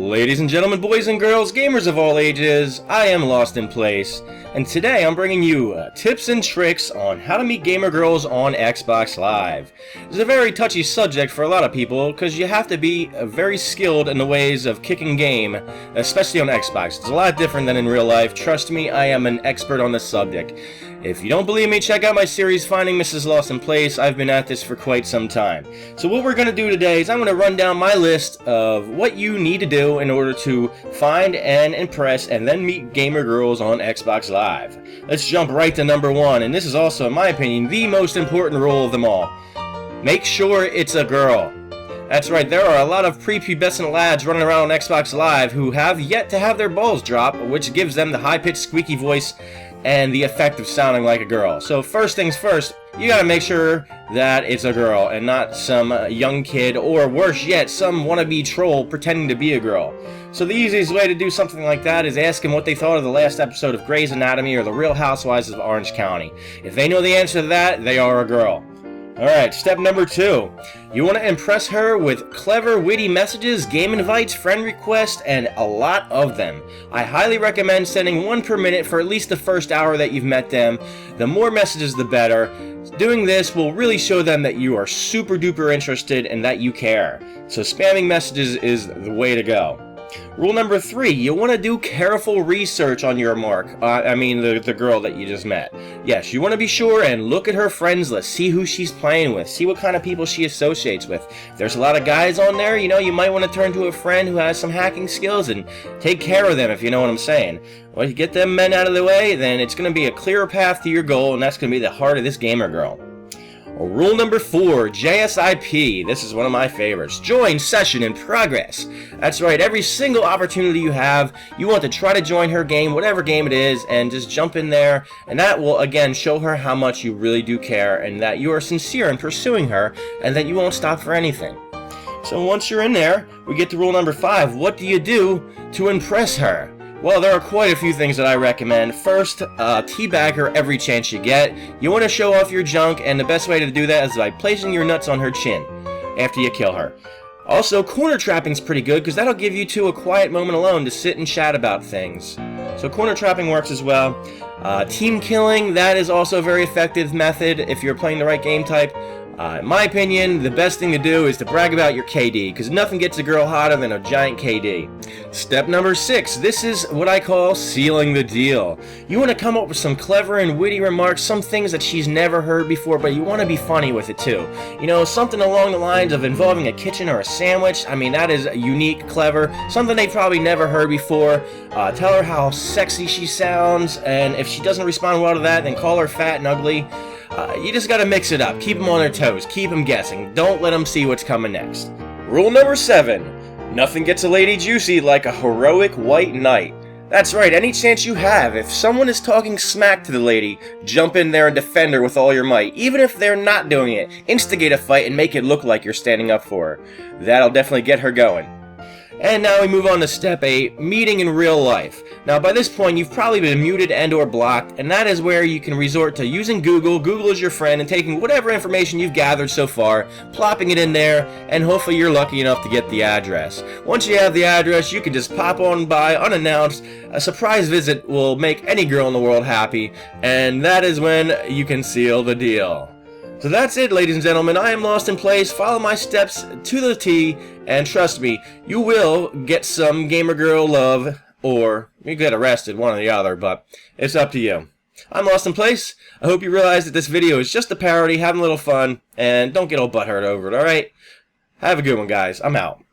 Ladies and gentlemen, boys and girls, gamers of all ages, I am LostInPlace, and today I'm bringing you tips and tricks on how to meet gamer girls on Xbox Live. It's a very touchy subject for a lot of people because you have to be very skilled in the ways of kicking game, especially on Xbox. It's a lot different than in real life. Trust me, I am an expert on this subject. If you don't believe me, check out my series Finding Mrs. LostInPlace. I've been at this for quite some time. So what we're going to do today is I'm going to run down my list of what you need to do in order to find and impress and then meet gamer girls on Xbox Live. Let's jump right to number one, and this is also, in my opinion, the most important rule of them all. Make sure it's a girl. That's right, there are a lot of prepubescent lads running around on Xbox Live who have yet to have their balls drop, which gives them the high-pitched squeaky voice and the effect of sounding like a girl. So first things first, you gotta make sure that it's a girl and not some young kid, or worse yet, some wannabe troll pretending to be a girl. So the easiest way to do something like that is ask them what they thought of the last episode of Grey's Anatomy or The Real Housewives of Orange County. If they know the answer to that, they are a girl. Alright, step number 2. You want to impress her with clever, witty messages, game invites, friend requests, and a lot of them. I highly recommend sending one per minute for at least the first hour that you've met them. The more messages, the better. Doing this will really show them that you are super duper interested and that you care. So spamming messages is the way to go. Rule number 3, you want to do careful research on your mark. The girl that you just met. Yes, you want to be sure and look at her friends list. See who she's playing with. See what kind of people she associates with. If there's a lot of guys on there, you might want to turn to a friend who has some hacking skills and take care of them, if you know what I'm saying. Well, you get them men out of the way, then it's going to be a clearer path to your goal, and that's going to be the heart of this gamer girl. Rule number 4, J.S.I.P. This is one of my favorites. Join session in progress. That's right, every single opportunity you have, you want to try to join her game, whatever game it is, and just jump in there, and that will, again, show her how much you really do care, and that you are sincere in pursuing her, and that you won't stop for anything. So once you're in there, we get to rule number 5. What do you do to impress her? Well, there are quite a few things that I recommend. First, teabag her every chance you get. You want to show off your junk, and the best way to do that is by placing your nuts on her chin after you kill her. Also, corner trapping's pretty good because that'll give you two a quiet moment alone to sit and chat about things. So corner trapping works as well. Team killing, that is also a very effective method if you're playing the right game type. In my opinion, the best thing to do is to brag about your KD, because nothing gets a girl hotter than a giant KD. Step number 6, this is what I call sealing the deal. You want to come up with some clever and witty remarks, some things that she's never heard before, but you want to be funny with it too. Something along the lines of involving a kitchen or a sandwich. That is unique, clever, something they probably never heard before. Tell her how sexy she sounds, and if she doesn't respond well to that, then call her fat and ugly. You just gotta mix it up. Keep them on their toes. Keep them guessing. Don't let them see what's coming next. Rule number 7. Nothing gets a lady juicy like a heroic white knight. That's right, any chance you have, if someone is talking smack to the lady, jump in there and defend her with all your might. Even if they're not doing it, instigate a fight and make it look like you're standing up for her. That'll definitely get her going. And now we move on to step 8, meeting in real life. Now by this point you've probably been muted and or blocked, and that is where you can resort to using Google. Google is your friend, and taking whatever information you've gathered so far, plopping it in there, and hopefully you're lucky enough to get the address. Once you have the address, you can just pop on by unannounced. A surprise visit will make any girl in the world happy, and that is when you can seal the deal. So that's it, ladies and gentlemen. I am LostInPlace. Follow my steps to the T, and trust me, you will get some gamer girl love, or you get arrested, one or the other, but it's up to you. I'm LostInPlace. I hope you realize that this video is just a parody, having a little fun, and don't get all butthurt over it, alright? Have a good one, guys. I'm out.